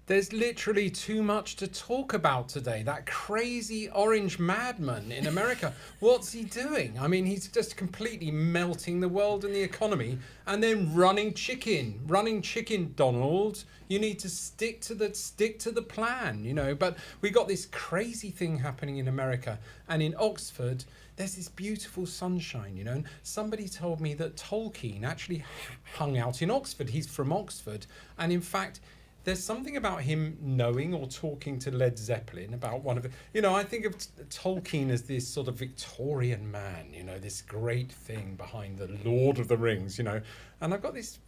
There's literally too much to talk about today. That crazy orange madman in America. What's he doing? I mean, he's just completely melting the world and the economy, and then running chicken, Donald. You need to stick to the plan, you know. But we got this crazy thing happening in America, and in Oxford, there's this beautiful sunshine, you know. And somebody told me that Tolkien actually hung out in Oxford. He's from Oxford, and in fact, there's something about him knowing or talking to Led Zeppelin about one of the, you know, I think of Tolkien as this sort of Victorian man, you know, this great thing behind the Lord of the Rings, you know, and I've got this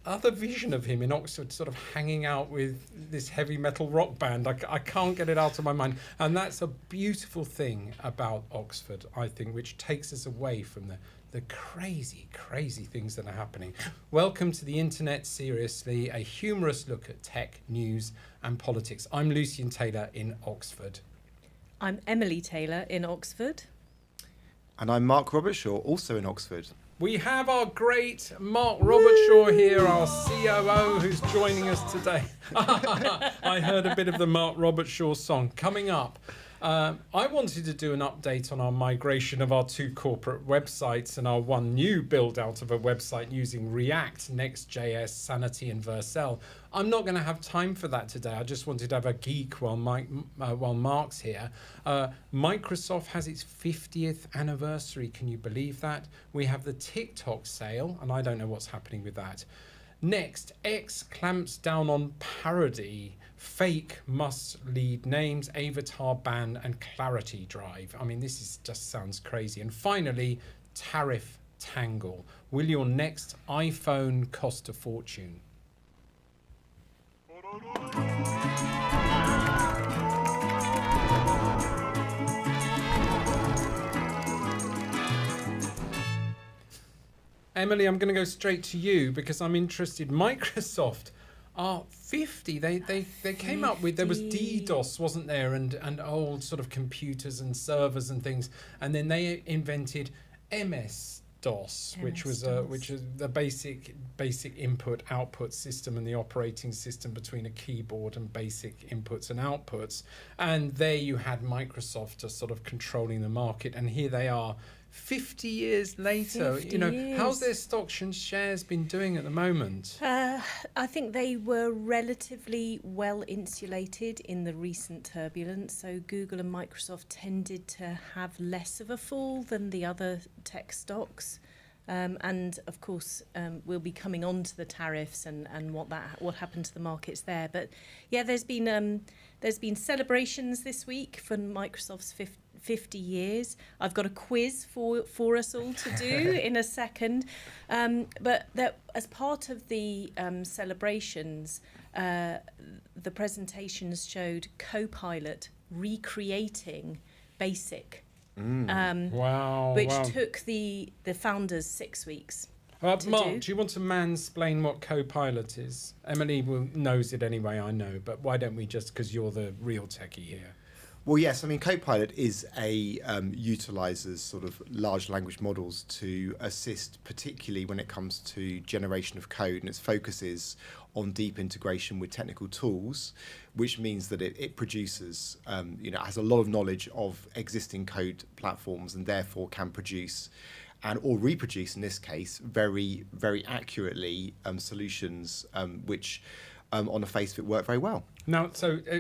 other vision of him in Oxford sort of hanging out with this heavy metal rock band. I can't get it out of my mind. And that's a beautiful thing about Oxford, I think, which takes us away from the crazy, crazy things that are happening. Welcome to the Internet Seriously, a humorous look at tech, news and politics. I'm Lucian Taylor in Oxford. I'm Emily Taylor in Oxford. And I'm Mark Robertshaw, also in Oxford. We have our great Mark Robertshaw here, our COO, who's joining us today. I heard a bit of the Mark Robertshaw song coming up. I wanted to do an update on our migration of our two corporate websites and our one new build out of a website using React, Next.js, Sanity and Vercel. I'm not going to have time for that today. I just wanted to have a geek while Mark's here. Microsoft has its 50th anniversary. Can you believe that? We have the TikTok sale, and I don't know what's happening with that. Next, X clamps down on parody. Fake must lead names, avatar ban, and clarity drive. I mean, just sounds crazy. And finally, tariff tangle. Will your next iPhone cost a fortune? Emily, I'm going to go straight to you because I'm interested. Microsoft are 50. They came up with, there was DDoS, wasn't there, and old sort of computers and servers and things, and then they invented MS-DOS, which is the basic input output system and the operating system between a keyboard and basic inputs and outputs. And there you had Microsoft just sort of controlling the market, and here they are 50 years later. 50 you know, years. How's their stocks and shares been doing at the moment? I think they were relatively well insulated in the recent turbulence. So Google and Microsoft tended to have less of a fall than the other tech stocks. And of course, we'll be coming on to the tariffs and what happened to the markets there. But yeah, there's been celebrations this week for Microsoft's 50 years. I've got a quiz for us all to do in a second. But as part of the celebrations, the presentations showed Copilot recreating BASIC. Which took the founders 6 weeks. Mark, do you want to mansplain what Copilot is? Emily knows it anyway, I know, but why don't we just, because you're the real techie here. Well, yes, I mean, Copilot is utilizes sort of large language models to assist, particularly when it comes to generation of code, and its focus is on deep integration with technical tools, which means that it produces, has a lot of knowledge of existing code platforms and therefore can produce or reproduce, in this case, very, very accurately solutions which on the face of it work very well. Now,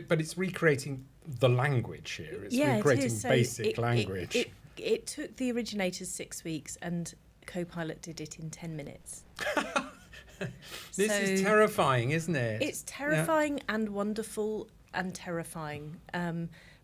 but it's recreating the language here. It's recreating basic language. It took the originators 6 weeks and Copilot did it in 10 minutes. This is terrifying, isn't it? It's terrifying and wonderful and terrifying.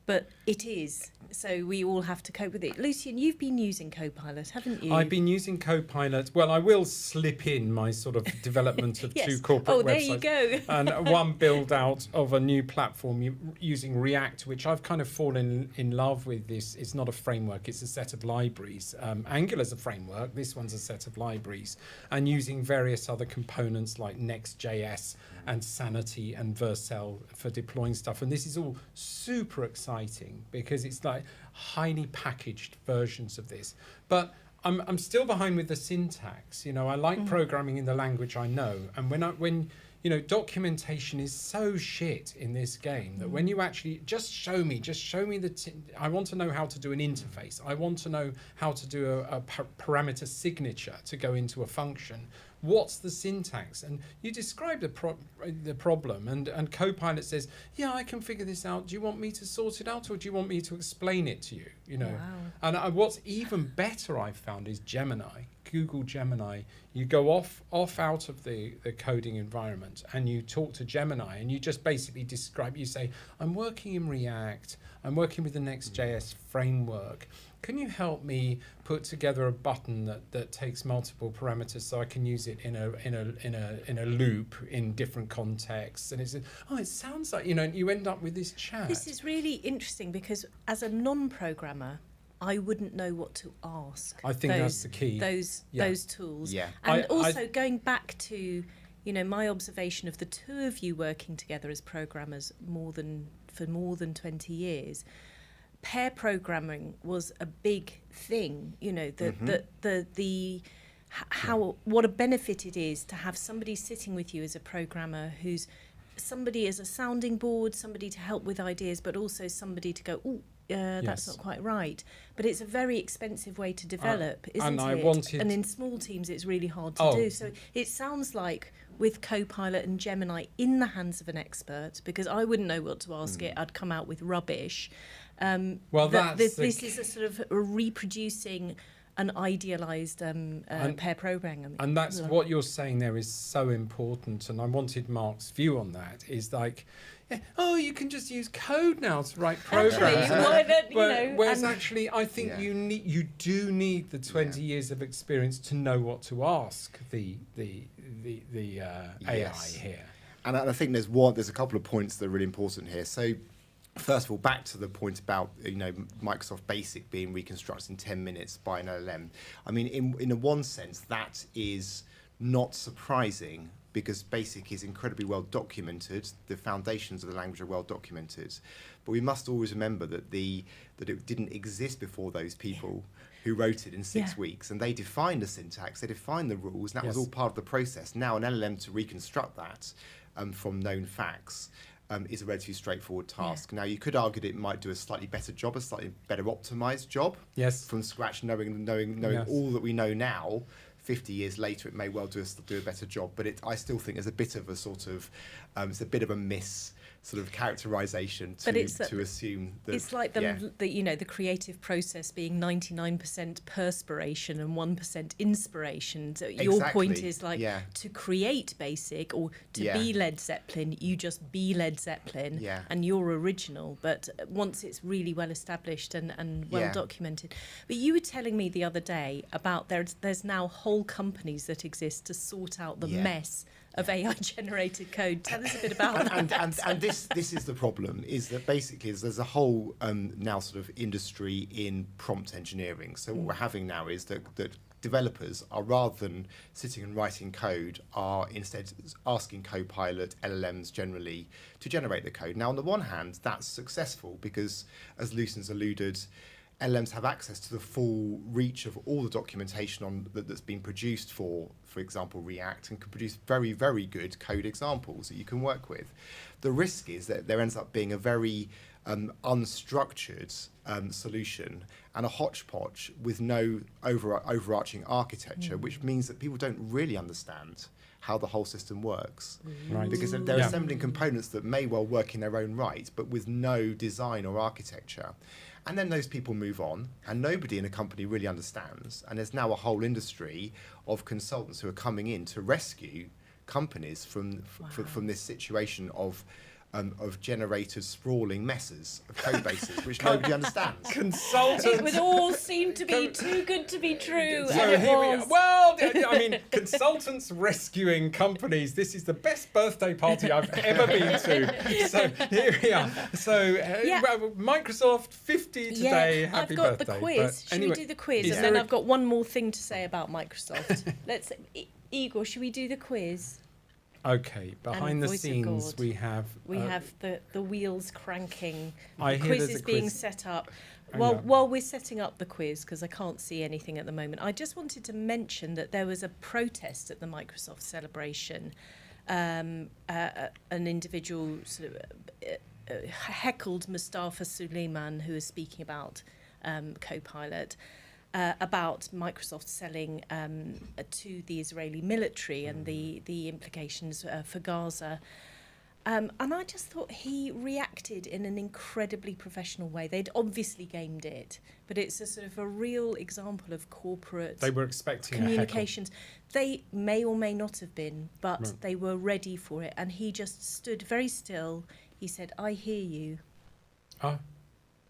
But it is. So we all have to cope with it. Lucian, you've been using Copilot, haven't you? I've been using Copilot. Well, I will slip in my sort of development of yes. two corporate websites. There you go. And one build out of a new platform using React, which I've kind of fallen in love with. It's not a framework, it's a set of libraries. Angular's a framework, this one's a set of libraries. And using various other components like Next.js and Sanity and Vercel for deploying stuff. And this is all super exciting because it's like highly packaged versions of this. But I'm still behind with the syntax. You know, I like programming in the language I know. And when documentation is so shit in this game that when you actually just show me I want to know how to do an interface. I want to know how to do a parameter signature to go into a function. What's the syntax? And you describe the problem, and Copilot says, yeah, I can figure this out. Do you want me to sort it out, or do you want me to explain it to you? Wow. And what's even better I've found is Gemini, Google Gemini. You go off out of the coding environment and you talk to Gemini, and you just basically describe, you say, I'm working in React, I'm working with the Next.js framework. Can you help me put together a button that takes multiple parameters so I can use it in a loop in different contexts? And it sounds like, you end up with this chat. This is really interesting because as a non-programmer, I wouldn't know what to ask. I think that's the key. Those tools. Yeah. And also going back to, my observation of the two of you working together as programmers for more than 20 years. Pair programming was a big thing, what a benefit it is to have somebody sitting with you as a programmer who's somebody as a sounding board, somebody to help with ideas, but also somebody to go, that's not quite right. But it's a very expensive way to develop, isn't it? And in small teams, it's really hard to do. So it sounds like with Copilot and Gemini in the hands of an expert, because I wouldn't know what to ask it, I'd come out with rubbish. This is a sort of reproducing an idealised pair programming. And that's what you're saying there is so important. And I wanted Mark's view on that. Is like, you can just use code now to write programs. Whereas actually, I think you do need the 20 years of experience to know what to ask the AI here. And I think there's a couple of points that are really important here. So, first of all, back to the point about Microsoft Basic being reconstructed in 10 minutes by an LLM. I mean, in a one sense, that is not surprising because Basic is incredibly well documented. The foundations of the language are well documented, but we must always remember that it didn't exist before those people who wrote it in 6 weeks, and they defined the syntax, they defined the rules, and that was all part of the process. Now, an LLM to reconstruct that from known facts. Is a relatively straightforward task. Now, you could argue that it might do a slightly better job, a slightly better optimized job from scratch, knowing all that we know now. 50 years later, it may well do a better job, but I still think there's a bit of a sort of, it's a bit of a miss sort of characterization to assume that it's like the creative process being 99% perspiration and 1% inspiration. So your point is to create Basic or to be Led Zeppelin, you just be Led Zeppelin and you're original. But once it's really well established and well documented. But you were telling me the other day about there's now whole companies that exist to sort out the mess of AI-generated code. Tell us a bit about that. And this is the problem, is that basically there's a whole now sort of industry in prompt engineering. So what we're having now is that developers are, rather than sitting and writing code, are instead asking Copilot, LLMs generally, to generate the code. Now, on the one hand, that's successful because, as Lucian's alluded, LLMs have access to the full reach of all the documentation that's been produced for example, React, and can produce very, very good code examples that you can work with. The risk is that there ends up being a very unstructured solution and a hodgepodge with no overarching architecture, which means that people don't really understand how the whole system works. Right. Because they're assembling components that may well work in their own right, but with no design or architecture. And then those people move on, and nobody in a company really understands. And there's now a whole industry of consultants who are coming in to rescue companies from this situation of generated sprawling messes of code bases which nobody understands. Consultants. It would all seem to be too good to be true. So and here we are. Well, I mean, consultants rescuing companies. This is the best birthday party I've ever been to. So here we are. So Microsoft 50 today. Happy birthday. I've got the quiz. Should we do the quiz? And then I've got one more thing to say about Microsoft. Igor, should we do the quiz? Okay, behind the scenes we have the wheels cranking. The quiz is being set up. While we're setting up the quiz, because I can't see anything at the moment, I just wanted to mention that there was a protest at the Microsoft celebration an individual sort of heckled Mustafa Suleyman, who was speaking about Copilot, about Microsoft selling to the Israeli military and the implications for Gaza. And I just thought he reacted in an incredibly professional way. They'd obviously gamed it, but it's a sort of a real example of corporate They were expecting communications. They may or may not have been, but they were ready for it. And he just stood very still. He said, "I hear you." Oh.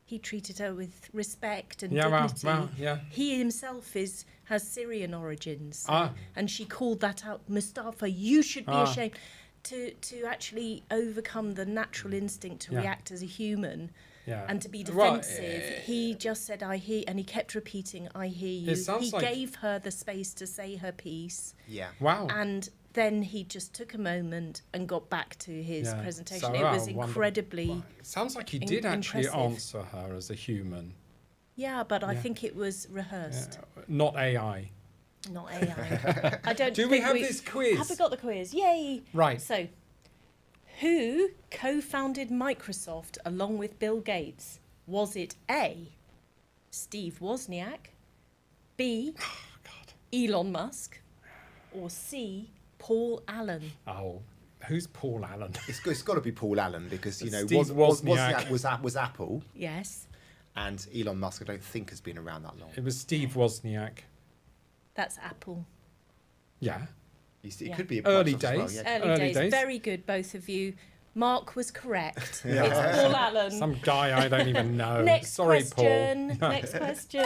He treated her with respect and Yeah, dignity. wow, yeah. He himself has Syrian origins, Ah. and she called that out. Mustafa, you should be ashamed. To actually overcome the natural instinct to react as a human and to be defensive, he just said, "I hear," and he kept repeating, "I hear you." He gave her the space to say her piece. Yeah. Wow. And then he just took a moment and got back to his presentation. So, it was wonderful. incredibly It sounds like he did actually impressive. answer her as a human. Yeah, but I think it was rehearsed. Not AI. Not AI. I don't. Do we think have this quiz? Have we got the quiz? Yay! Right. So, who co-founded Microsoft along with Bill Gates? Was it A, Steve Wozniak, B, Elon Musk, or C, Paul Allen? Oh, who's Paul Allen? It's got to be Paul Allen because Steve Wozniak Wozniak. was Apple, Yes, and Elon Musk I don't think has been around that long. It was Steve Wozniak. that's Apple. Yeah. It could be a Early Microsoft as well, days. yeah. Early days. Very good, both of you. Mark was correct. It's Paul Allen. Some guy I don't even know. Next Sorry, question. Paul. Next question.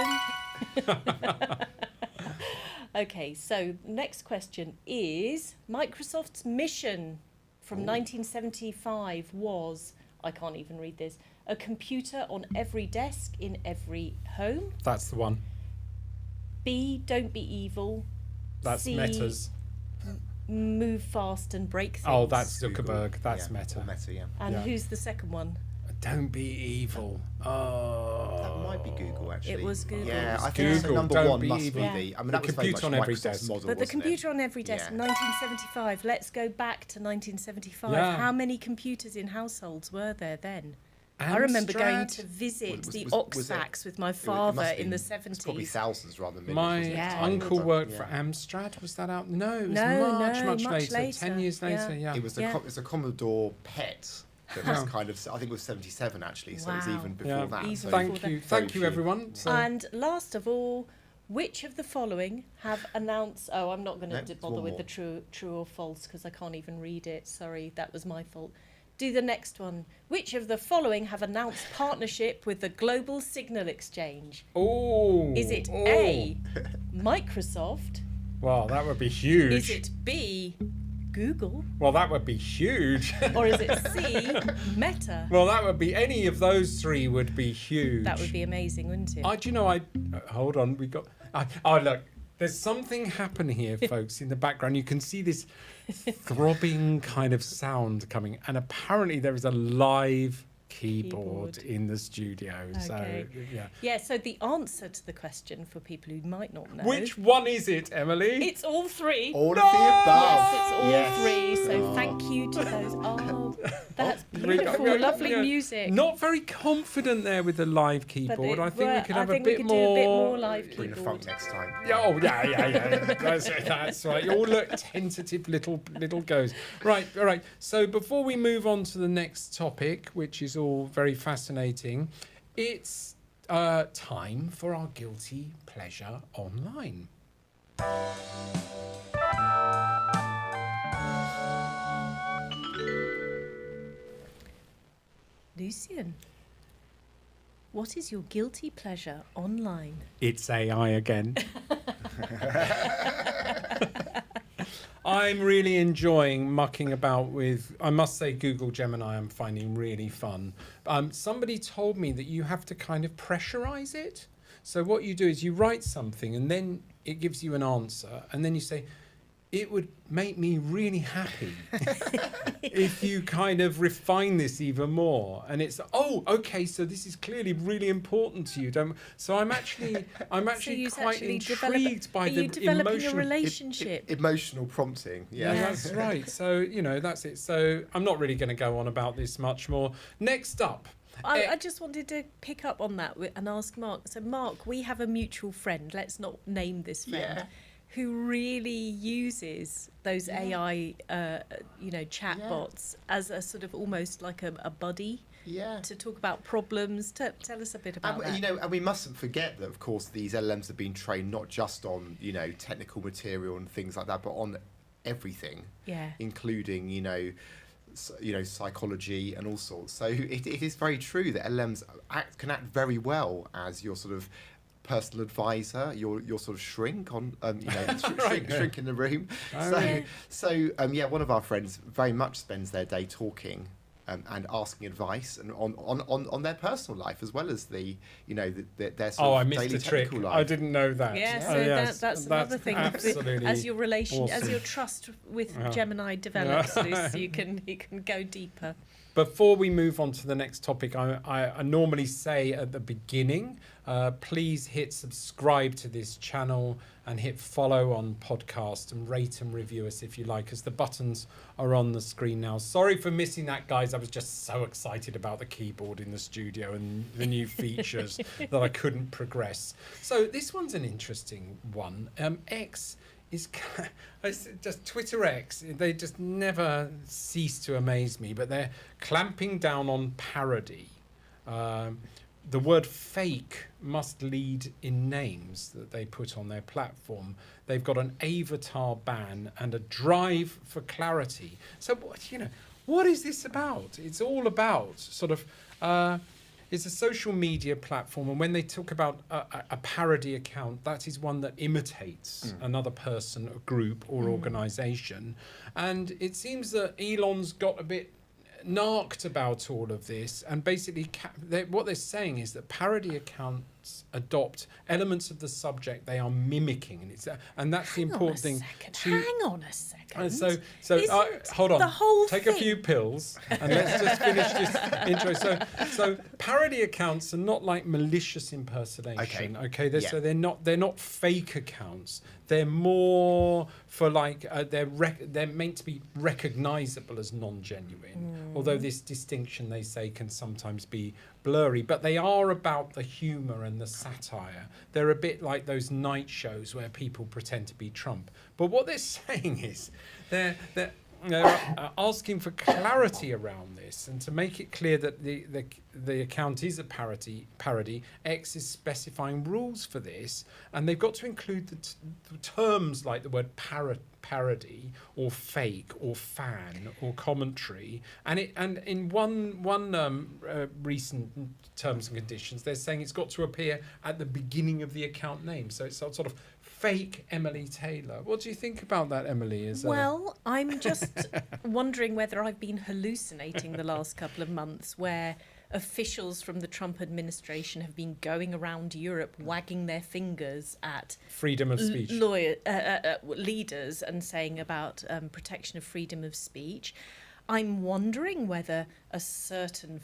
Okay, so next question is Microsoft's mission from 1975 was, I can't even read this, a computer on every desk in every home. That's the one. B, don't be evil. That's C, Meta's. move fast and break things. Oh, that's Google. Zuckerberg. That's Yeah, Meta. or Meta, yeah. And yeah. who's the second one? Don't be evil. Oh. That might be Google, actually. It was Google. Yeah, I Google, think so number don't one be must evil. be Yeah. the... I mean, The that was very much computer on every Microsoft's desk. model, But the wasn't computer it? on every desk, Yeah. 1975. Let's go back to 1975. Yeah. How many computers in households were there then? I remember going to visit Was- the was it- Oxfax with my It must father have in the been- It's probably 70s. thousands rather than millions. My wasn't it? Yeah. uncle worked Yeah. for Amstrad. Was that out? No, it was No, much much later. 10 later. years later, yeah. It was a Commodore PET that was kind of, I think it was 77 actually, so it was Wow. even before Yeah. that. Even so before Thank that. you. Very Thank you, few. everyone. So, And last of all, which of the following have announced... Oh, I'm not going No, to it's bother one with more. the true or false because I can't even read it. Sorry, that was my fault. Do the next one. Which of the following have announced partnership with the Global Signal Exchange? oh. Is it oh. A, Microsoft? Well, that would be huge. Is it B, Google? Well, that would be huge. Or is it C, Meta? Well, that would be any of those three would be huge. That would be amazing, wouldn't it? Do you know? Hold on. We got. Oh, look. There's something happening here, folks, in the background. You can see this throbbing kind of sound coming, and apparently there is a live keyboard in the studio. Okay. So, yeah. Yeah, so the answer to the question for people who might not know... Which one is it, Emily? It's all three. All of the above. Yes, it's all Yes. three. So thank you to those. Oh, that's We got- beautiful, lovely yeah. music. Not very confident there with the live But keyboard. it I think we could have I think a we bit could more. do a bit more live Bring the keyboard. funk next time. Yeah, oh, yeah. That's right. You all look tentative little goes. Right, all right. So before we move on to the next topic, which is all very fascinating, it's time for our guilty pleasure online. Lucian, what is your guilty pleasure online? It's AI again. I'm really enjoying mucking about with, I must say, Google Gemini I'm finding really fun. Somebody told me that you have to kind of pressurize it. So what you do is you write something and then it gives you an answer. And then you say, it would make me really happy if you kind of refine this even more. And it's, oh, okay, so this is clearly really important to you. So I'm actually quite intrigued by the developing a relationship. Emotional prompting. Yeah, that's right. So, that's it. So I'm not really going to go on about this much more. Next up. I just wanted to pick up on that and ask Mark. So, Mark, we have a mutual friend. Let's not name this friend. Who really uses those AI, chatbots as a sort of almost like a buddy to talk about problems. Tell us a bit about that. And we mustn't forget that, of course, these LLMs have been trained not just on, technical material and things like that, but on everything, including, psychology and all sorts. So it is very true that LLMs can act very well as your sort of personal advisor, your sort of shrink on, shrink in the room. One of our friends very much spends their day talking and asking advice and on their personal life as well as their sort of I missed daily the trick. technical life. I didn't know that. Yeah, that's another thing. Absolutely as your relation, awesome. as your trust with Gemini develops, you can go deeper. Before we move on to the next topic, I normally say at the beginning, please hit subscribe to this channel and hit follow on podcast and rate and review us if you like, as the buttons are on the screen now. Sorry for missing that, guys. I was just so excited about the keyboard in the studio and the new features that I couldn't progress. So this one's an interesting one. X is just Twitter X. They just never cease to amaze me, but they're clamping down on parody. The word fake must lead in names that they put on their platform. They've got an avatar ban and a drive for clarity. So what is this about? It's all about sort of it's a social media platform, and when they talk about a parody account, that is one that imitates another person, a group or organization. And it seems that Elon's got a bit narked about all of this, and basically what they're saying is that parody accounts adopt elements of the subject they are mimicking, and that's the important thing. Hang on a second. So hold on. The whole Take thing. a few pills and let's just finish this intro. So parody accounts are not like malicious impersonation. Okay. So they're not fake accounts. They're more for like they're meant to be recognizable as non-genuine. Although this distinction, they say, can sometimes be blurry, but they are about the humor and the satire. They're a bit like those night shows where people pretend to be Trump. But what they're saying is they're asking for clarity around this, and to make it clear that the account is a parody, X is specifying rules for this, and they've got to include the terms like the word parody or fake or fan or commentary, and in one recent terms and conditions, they're saying it's got to appear at the beginning of the account name, so it's sort of fake Emily Taylor. What do you think about that, Emily? Well, I'm just wondering whether I've been hallucinating the last couple of months, where officials from the Trump administration have been going around Europe wagging their fingers at freedom of speech leaders and saying about protection of freedom of speech. I'm wondering whether a certain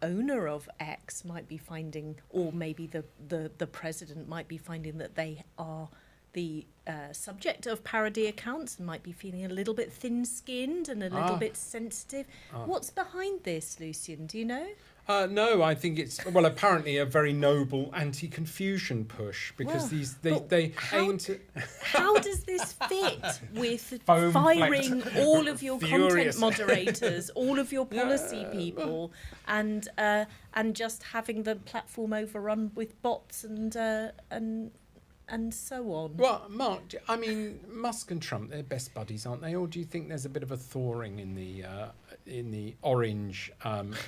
owner of X might be finding, or maybe the president might be finding, that they are the subject of parody accounts and might be feeling a little bit thin-skinned and a little bit sensitive. What's behind this, Lucian? Do you know? No, I think it's, well, apparently a very noble anti-confusion push, because they aim to... How does this fit with Foam firing all of your Furious. content moderators, all of your policy people, and just having the platform overrun with bots and so on? Well, Mark, I mean, Musk and Trump, they're best buddies, aren't they? Or do you think there's a bit of a thawing in the orange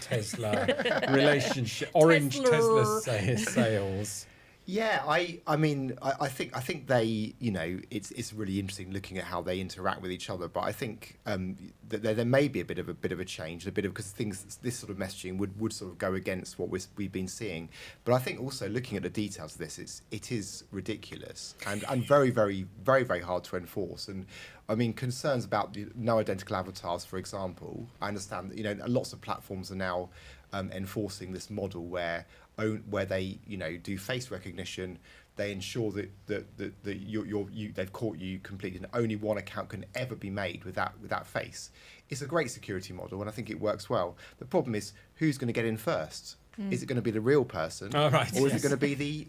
Tesla relationship, orange Tesla sales? Yeah, I mean, I think they, it's really interesting looking at how they interact with each other. But I think that there may be a bit of a change, because this sort of messaging would sort of go against what we've been seeing. But I think also looking at the details of this, it is ridiculous and very, very, very, very hard to enforce. And I mean, concerns about no identical avatars, for example. I understand that lots of platforms are now enforcing this model where they do face recognition. They ensure that they've caught you completely, and only one account can ever be made with that face. It's a great security model, and I think it works well. The problem is, who's going to get in first? Is it going to be the real person, or is it going to be the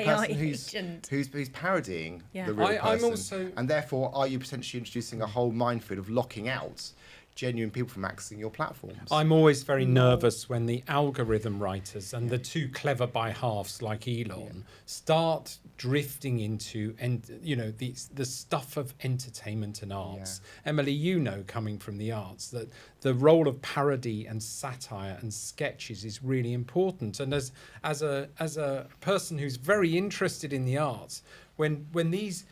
person who's parodying the real person? And therefore, are you potentially introducing a whole minefield of locking out genuine people from accessing your platforms? I'm always very nervous when the algorithm writers and the too clever by halves like Elon start drifting into the stuff of entertainment and arts. Emily, coming from the arts, that the role of parody and satire and sketches is really important. And as a person who's very interested in the arts, when these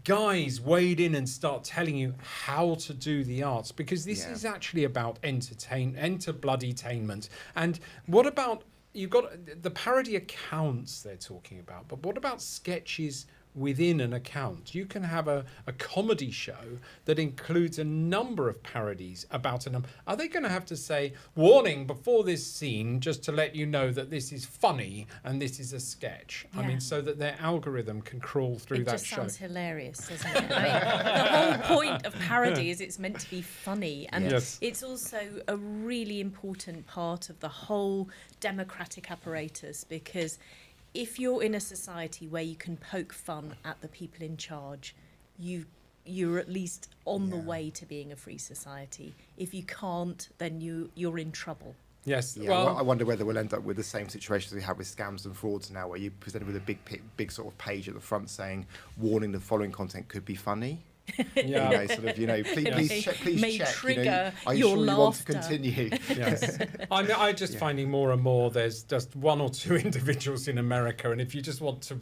guys wade in and start telling you how to do the arts, because this is actually about bloody-tainment. And what about, you've got the parody accounts they're talking about, but what about sketches within an account? You can have a comedy show that includes a number of parodies about are they going to have to say, warning before this scene, just to let you know that this is funny and this is a sketch? I mean, so that their algorithm can crawl through that show. It just sounds hilarious, doesn't it? I mean, the whole point of parody is it's meant to be funny, and it's also a really important part of the whole democratic apparatus, because if you're in a society where you can poke fun at the people in charge, you're at least on the way to being a free society. If you can't, then you're in trouble. Yes. Yeah, well, I wonder whether we'll end up with the same situation as we have with scams and frauds now, where you presented with a big sort of page at the front saying, "Warning: the following content could be funny." Please check. Trigger are you your sure laughter. you want to continue? Yes. I'm just finding more and more there's just one or two individuals in America, and if you just want to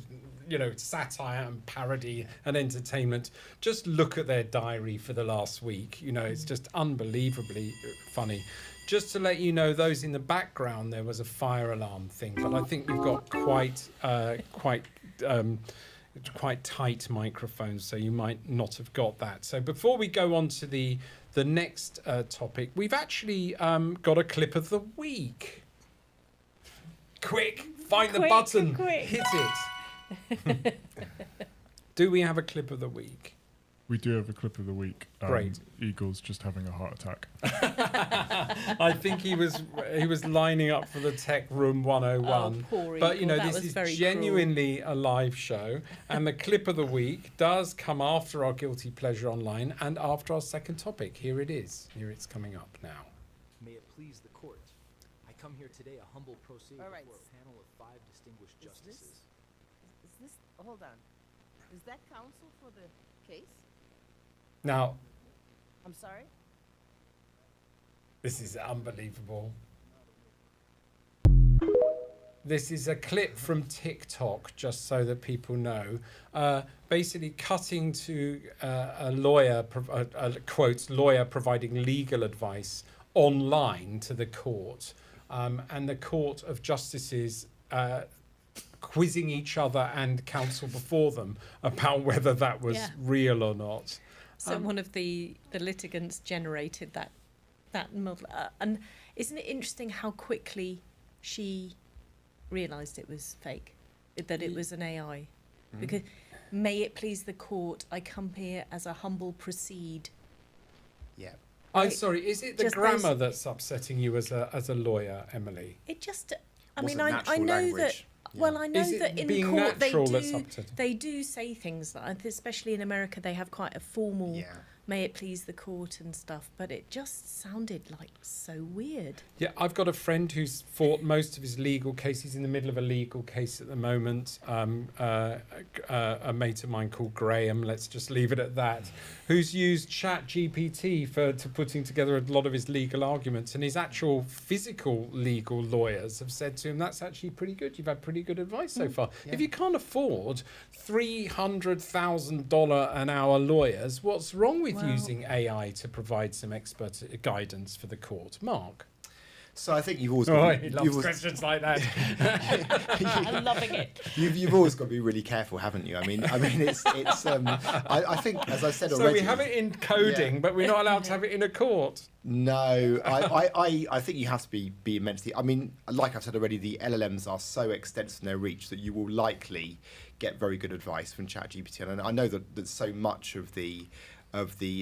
satire and parody and entertainment, just look at their diary for the last week. It's just unbelievably funny. Just to let you know, those in the background, there was a fire alarm thing, but I think we've got quite tight microphones, so you might not have got that. So before we go on to the next topic, we've actually got a clip of the week. Quick, find the button, hit it. Do we have a clip of the week? We do have a clip of the week. Great. Eagle's just having a heart attack. I think he was lining up for the Tech Room 101. Oh, poor but Eagle. this is genuinely a live show, and the clip of the week does come after our Guilty Pleasure Online and after our second topic. Here it is. Here it's coming up now. May it please the court, I come here today a humble pro se before a panel of 5 distinguished justices. Is this, hold on, is that counsel for the case? Now, I'm sorry? this is unbelievable. This is a clip from TikTok, just so that people know. Basically cutting to a lawyer, quotes, lawyer providing legal advice online to the court. And the Court of Justices quizzing each other and counsel before them about whether that was real or not. So one of the litigants generated that model. And isn't it interesting how quickly she realised it was fake, that it was an AI? Because, may it please the court, I come here as a humble proceed. Yeah. I'm sorry, is it the grammar that's upsetting you as a lawyer, Emily? It just, I Wasn't mean, I know language. that. Well, I know Is it that in being court natural that's upsetting? they do say things like, especially in America, they have quite a formal may it please the court and stuff, but it just sounded like so weird. Yeah, I've got a friend who's fought most of his legal case. He's in the middle of a legal case at the moment. A mate of mine called Graham, let's just leave it at that, who's used ChatGPT to putting together a lot of his legal arguments. And his actual physical legal lawyers have said to him, that's actually pretty good. You've had pretty good advice so far. Yeah. If you can't afford $300,000 an hour lawyers, what's wrong with using AI to provide some expert guidance for the court? Mark? So I think you've always Oh, got he loves questions like that. I'm loving it. you've always got to be really careful, haven't you? I mean, it's. I think, as I said So already. we have it in coding, Yeah. but we're not allowed to have it in a court. No, I think you have to be immensely. I mean, like I've said already, the LLMs are so extensive in their reach that you will likely get very good advice from ChatGPT. And I know that so much of the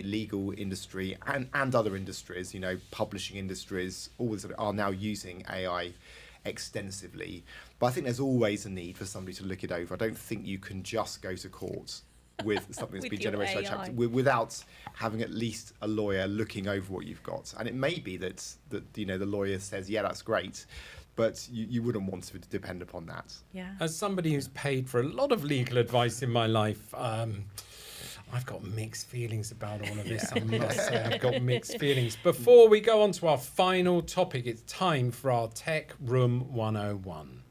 legal industry and other industries, publishing industries, all this are now using AI extensively. But I think there's always a need for somebody to look it over. I don't think you can just go to court with something that's With been your generated by AI. ChatGPT without having at least a lawyer looking over what you've got. And it may be that the lawyer says, yeah, that's great, but you wouldn't want to depend upon that. Yeah. As somebody who's paid for a lot of legal advice in my life, I've got mixed feelings about all of this. I must say, I've got mixed feelings. Before we go on to our final topic, it's time for our Tech Room 101.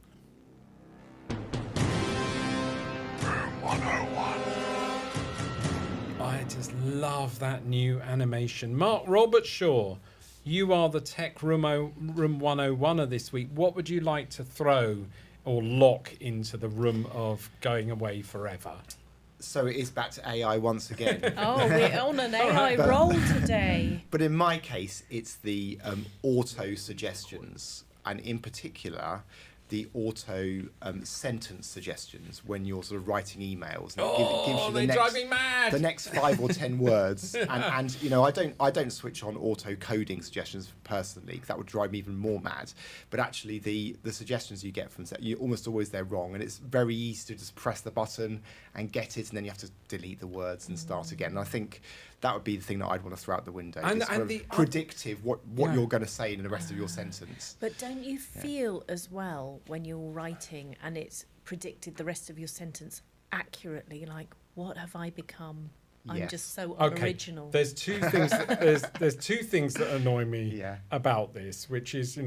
I just love that new animation. Mark Robertshaw, you are the Tech Room 101er this week. What would you like to throw or lock into the room of going away forever? So it is back to AI once again. Oh, we're on an AI roll today. But in my case, it's the auto suggestions, and in particular, the auto sentence suggestions when you're sort of writing emails. And it gives you they drive me mad. the next 5 or 10 words. And I don't switch on auto coding suggestions personally, because that would drive me even more mad. But actually, the suggestions you get from you almost always they're wrong, and it's very easy to just press the button and get it, and then you have to delete the words and start again. And I think that would be the thing that I'd want to throw out the window. And It's sort of the predictive what you're going to say in the rest of your sentence. But don't you feel as well when you're writing and it's predicted the rest of your sentence accurately, like, what have I become? I'm Yes. just so Okay, unoriginal. there's two things. There's two things that annoy me Yeah. about this, which is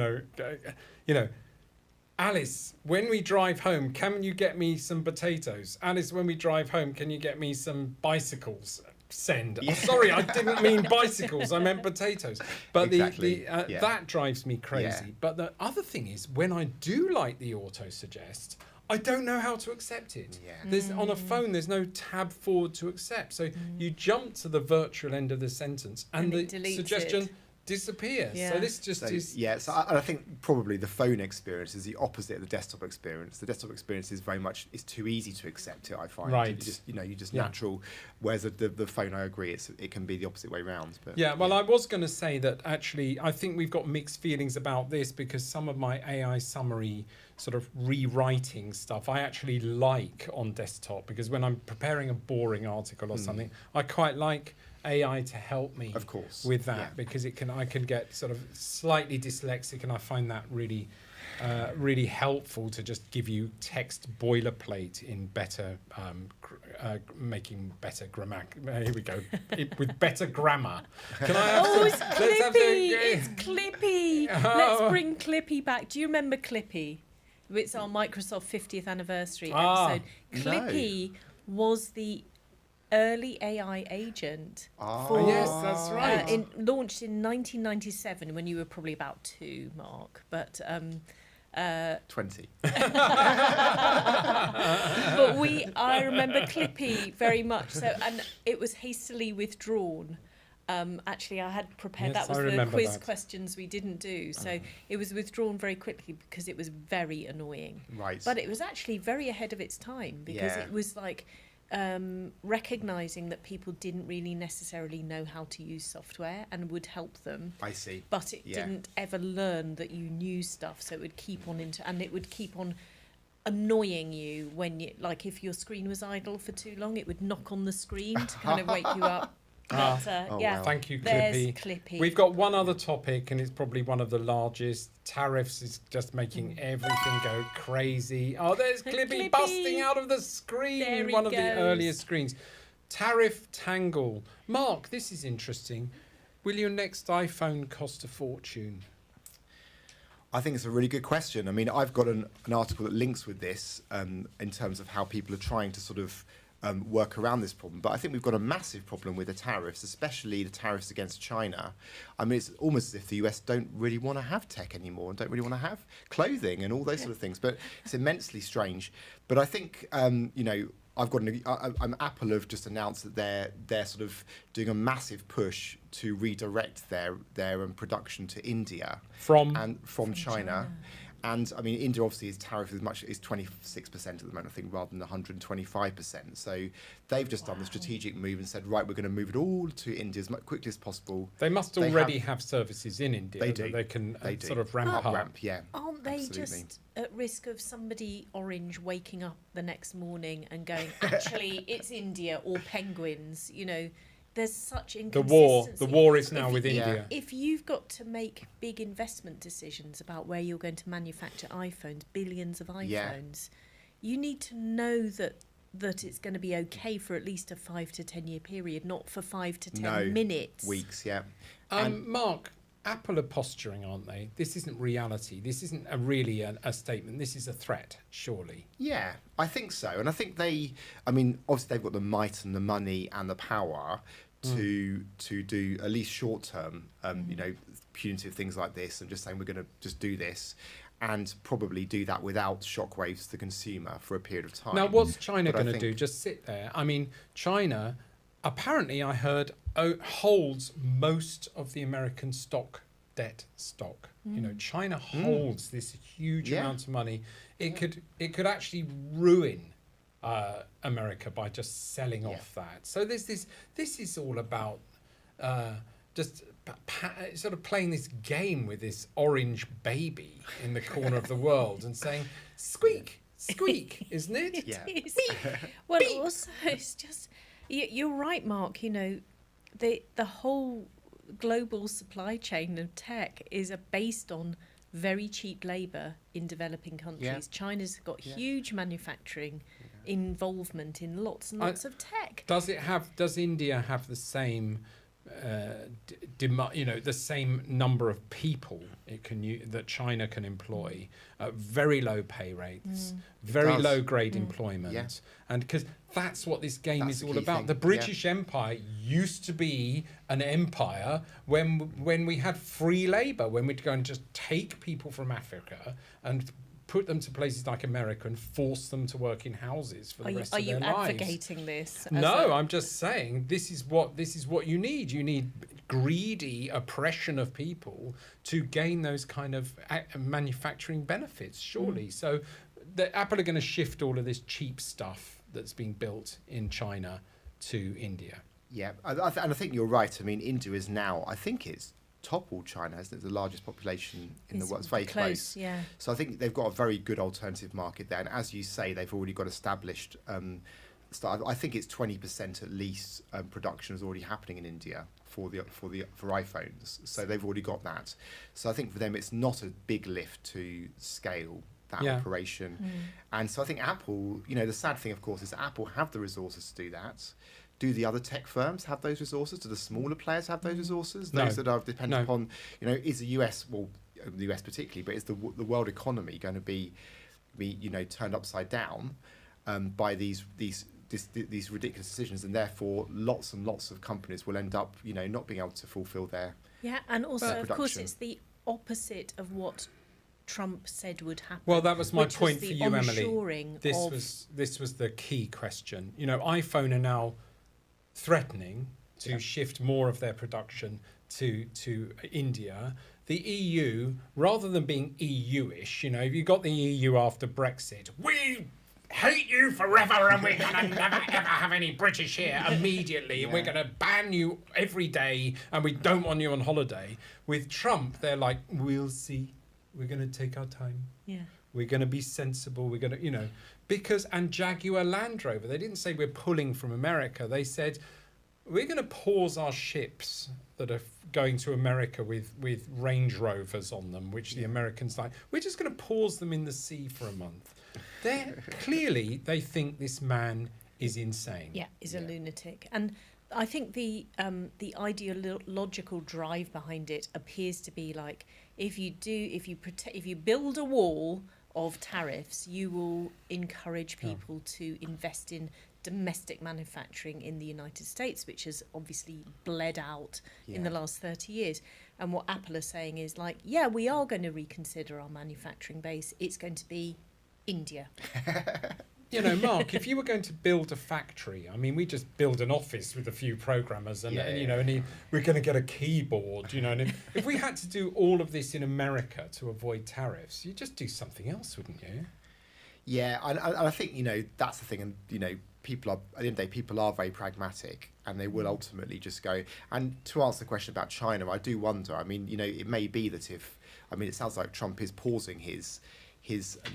Alice, when we drive home, can you get me some potatoes? Alice, when we drive home, can you get me some bicycles? Send. Yeah. Oh, sorry, I didn't mean bicycles. I meant potatoes. But Exactly, the yeah. that drives me crazy. Yeah. But the other thing is, when I do like the auto suggest, I don't know how to accept it. Yeah. There's on a phone. There's no tab forward to accept. So you jump to the virtual end of the sentence, and And it the deletes suggestion it. disappears. Yeah. So this just So, is. yeah, so I think probably the phone experience is the opposite of the desktop experience. The desktop experience is very much, it's too easy to accept it, I find. Right. You just Yeah. natural, whereas the phone, I agree, it can be the opposite way round. But Yeah, well, I was going to say that actually I think we've got mixed feelings about this, because some of my AI summary sort of rewriting stuff I actually like on desktop, because when I'm preparing a boring article or something, I quite like AI to help me Of course, with that, yeah. because I can get sort of slightly dyslexic, and I find that really really helpful to just give you text boilerplate in better making better grammar. Here we go. With better grammar. Can I have Oh, it's some- let's have Clippy! the- It's Clippy! Oh. Let's bring Clippy back. Do you remember Clippy? It's our Microsoft 50th anniversary Ah, episode. Clippy was the early AI agent Ah. for Yes, that's right. launched in 1997 when you were probably about 2, Mark. But 20. but I remember Clippy very much so, and it was hastily withdrawn. Actually, I had prepared, Yes, that was I the remember quiz that. questions we didn't do. So it was withdrawn very quickly because it was very annoying. Right. But it was actually very ahead of its time, because Yeah. it was like recognising that people didn't really necessarily know how to use software and would help them. I see. But it Yeah. didn't ever learn that you knew stuff, so it would keep on and it would keep on annoying you when you, like, if your screen was idle for too long, it would knock on the screen to kind of wake you up. But, Oh, yeah, wow. Thank you, there's Clippy. Clippy. We've got one other topic, and it's probably one of the largest. Tariffs is just making everything go crazy. Oh, there's Clippy Clippy. busting out of the screen, There he one of the goes. earliest screens. Tariff tangle. Mark, this is interesting. Will your next iPhone cost a fortune? I think it's a really good question. I mean, I've got an article that links with this in terms of how people are trying to sort of work around this problem. But I think we've got a massive problem with the tariffs, especially the tariffs against China. I mean, it's almost as if the US don't really want to have tech anymore and don't really want to have clothing and all those sort of things. But it's immensely strange. But I think, you know, Apple have just announced that they're sort of doing a massive push to redirect their production to India from China. And I mean, India obviously is tariff is 26% at the moment, I think, rather than 125%. So they've just done the strategic move and said, right, we're going to move it all to India as quickly as possible. They must already have services in India do. that they can They do. sort of ramp up. Yeah. Aren't they absolutely. just at risk of somebody orange waking up the next morning and going, actually, it's India or penguins? You know, there's such inconsistency. The war is now If with you- India. If you've got to make big investment decisions about where you're going to manufacture iPhones, billions of iPhones, you need to know that it's going to be okay for at least a 5 to 10 year period, not for 5 to 10 minutes. Weeks, yeah. Mark, Apple are posturing, aren't they? This isn't reality. This isn't really a statement. This is a threat, surely. Yeah, I think so. And I think I mean, obviously they've got the might and the money and the power to do at least short term, you know, punitive things like this and just saying we're going to just do this and probably do that without shockwaves to the consumer for a period of time. Now, what's China But I going to do? think- Just sit there? I mean, China, apparently I heard, holds most of the American debt stock. You know, China holds this huge amount of money. It could actually ruin America by just selling off that. So this is all about just sort of playing this game with this orange baby in the corner of the world and saying, squeak, squeak, isn't it? Yeah. It is. Well, also, it's just, you're right, Mark, you know, the whole global supply chain of tech is based on very cheap labour in developing countries. Yeah. China's got huge manufacturing involvement in lots and lots of tech. Does India have the same the same number of people that China can employ at very low pay rates, very does. low grade employment, Yeah. and because that's what this game That's is the all key about. thing, The British Empire used to be an empire when we had free labour, when we'd go and just take people from Africa and put them to places like America and force them to work in houses for the rest Are of their you lives. advocating this? No, I'm just saying this is what you need. You need greedy oppression of people to gain those kind of manufacturing benefits, surely. So Apple are going to shift all of this cheap stuff that's being built in China to India. Yeah, and I think you're right. I mean, India is now, I think it's toppled China, hasn't it? The largest population in the world. It's very close. Yeah. So I think they've got a very good alternative market there. And as you say, they've already got established, I think it's 20% at least production is already happening in India for iPhones. So they've already got that. So I think for them, it's not a big lift to scale that operation. And so I think Apple, you know, the sad thing, of course, is that Apple have the resources to do that. Do the other tech firms have those resources? Do the smaller players have those resources? Those that are dependent upon, you know, is the US, well, the US particularly, but is the world economy going to be you know, turned upside down by these ridiculous decisions, and therefore lots and lots of companies will end up, you know, not being able to fulfil their And also, of course, production. it's the opposite of what Trump said would happen. Well, that was my which point was for the you, Emily. onshoring This was the key question. You know, iPhone are now threatening to shift more of their production to India. The EU, rather than being EU-ish, you know, you got the EU after Brexit. We hate you forever, and we're going to never ever have any British here immediately, and we're going to ban you every day, and we don't want you on holiday. With Trump, they're like, we'll see. We're going to take our time. Yeah. We're going to be sensible. We're going to, you know, and Jaguar Land Rover, they didn't say we're pulling from America. They said, we're going to pause our ships that are going to America with Range Rovers on them, which the Americans like. We're just going to pause them in the sea for a month. Clearly, they think this man is insane. Yeah, is a lunatic. And I think the ideological drive behind it appears to be like, if you build a wall of tariffs, you will encourage people to invest in domestic manufacturing in the United States, which has obviously bled out in the last 30 years. And what Apple are saying is like, yeah, we are going to reconsider our manufacturing base. It's going to be India. You know, Mark, if you were going to build a factory, I mean, we just build an office with a few programmers and you know, we're going to get a keyboard, you know, and if we had to do all of this in America to avoid tariffs, you'd just do something else, wouldn't you? Yeah, and I think, you know, that's the thing, and, you know, people are, at the end of the day, people are very pragmatic, and they will ultimately just go. And to answer the question about China, I do wonder, I mean, you know, it may be that it sounds like Trump is pausing his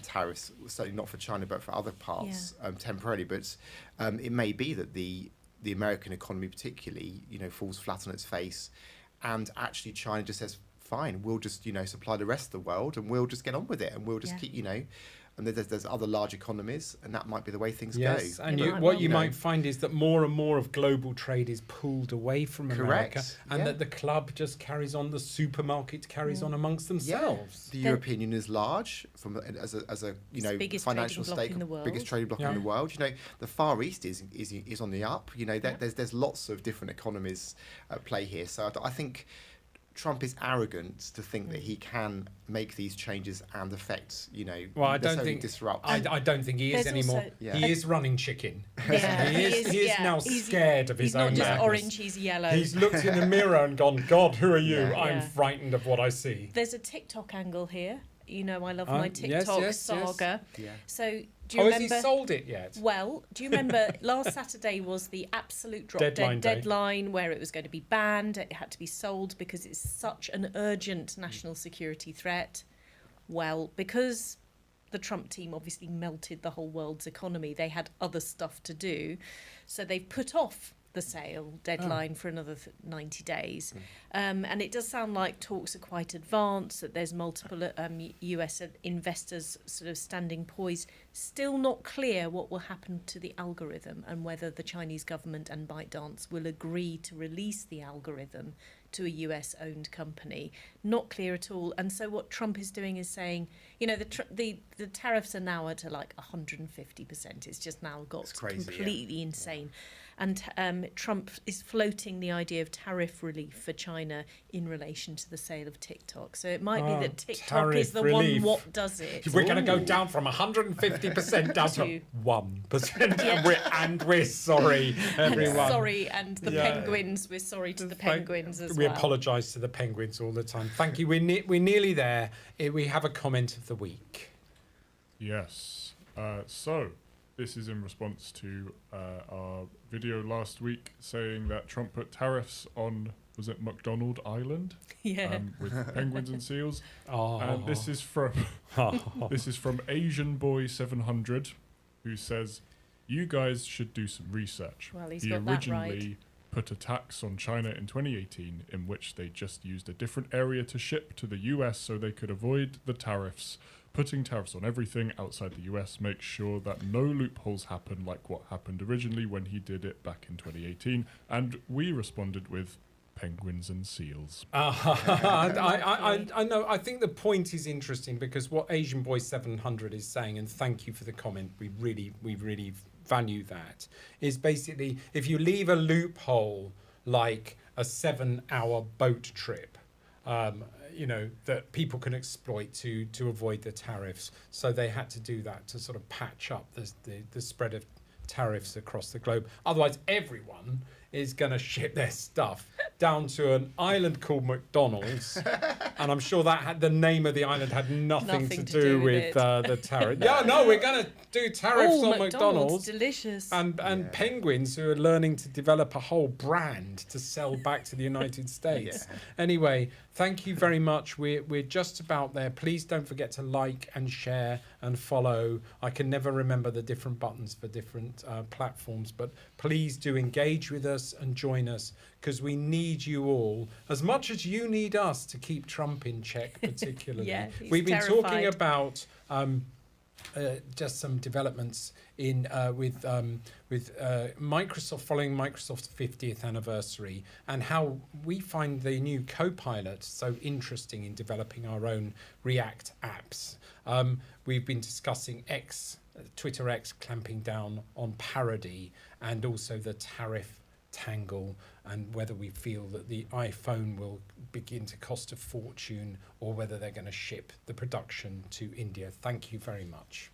tariffs, certainly not for China, but for other parts temporarily. But it may be that the American economy particularly, you know, falls flat on its face, and actually China just says, fine, we'll just, you know, supply the rest of the world, and we'll just get on with it, and we'll just keep, you know. And there's other large economies, and that might be the way things go. Yes, and what you might find is that more and more of global trade is pulled away from America, and that the club just carries on, the supermarket carries on amongst themselves. The European Union is large as a you know, financial stake, biggest trading bloc in the world. You know, the Far East is on the up. You know, there's lots of different economies at play here. So I think Trump is arrogant to think that he can make these changes and affect, you know, well, I don't think disrupt. I don't think he is anymore. He is running chicken. Yeah, he is now scared of his own madness. He's not just orange, he's yellow. He's looked in the mirror and gone, God, who are you? I'm frightened of what I see. There's a TikTok angle here. You know, I love my TikTok saga. Yeah. So do you remember? Has he sold it yet? Well, do you remember last Saturday was the absolute drop deadline where it was going to be banned. It had to be sold because it's such an urgent national security threat. Well, because the Trump team obviously melted the whole world's economy, they had other stuff to do. So they've put off the sale deadline for another 90 days. And it does sound like talks are quite advanced, that there's multiple US investors sort of standing poised. Still not clear what will happen to the algorithm and whether the Chinese government and ByteDance will agree to release the algorithm to a US-owned company. Not clear at all. And so what Trump is doing is saying, you know, the tariffs are now at like 150%. It's just now got completely insane. And Trump is floating the idea of tariff relief for China in relation to the sale of TikTok. So it might be that TikTok is the relief. one what does it. We're going to go down from 150% down to 1%. and we're sorry, everyone. And the penguins, we're sorry to the penguins as well. We apologise to the penguins all the time. Thank you. We're nearly there. We have a comment of the week. Yes. So this is in response to our video last week saying that Trump put tariffs on, was it McDonald Island? Yeah. With penguins and seals. Oh. And this is from Asian Boy 700, who says, "You guys should do some research." Well, he originally put a tax on China in 2018 in which they just used a different area to ship to the US so they could avoid the tariffs. Putting tariffs on everything outside the US makes sure that no loopholes happen like what happened originally when he did it back in 2018. And we responded with penguins and seals. I know. I think the point is interesting because what Asian Boy 700 is saying, and thank you for the comment, we really value that, is basically if you leave a loophole like a 7-hour boat trip, you know, that people can exploit to avoid the tariffs. So they had to do that to sort of patch up the spread of tariffs across the globe. Otherwise, everyone is going to ship their stuff down to an island called McDonald's, and I'm sure that had the name of the island had nothing to do with the tariff. Yeah, no, we're going to do tariffs on McDonald's. Delicious. And penguins who are learning to develop a whole brand to sell back to the United States. Anyway, thank you very much. We're just about there. Please don't forget to like and share and follow. I can never remember the different buttons for different platforms, but please do engage with us and join us, because we need you all as much as you need us to keep Trump in check, particularly. We've been talking about just some developments in with Microsoft, following Microsoft's 50th anniversary, and how we find the new Copilot so interesting in developing our own React apps. We've been discussing Twitter X clamping down on parody, and also the tariff tangle, and whether we feel that the iPhone will begin to cost a fortune, or whether they're going to ship the production to India. Thank you very much.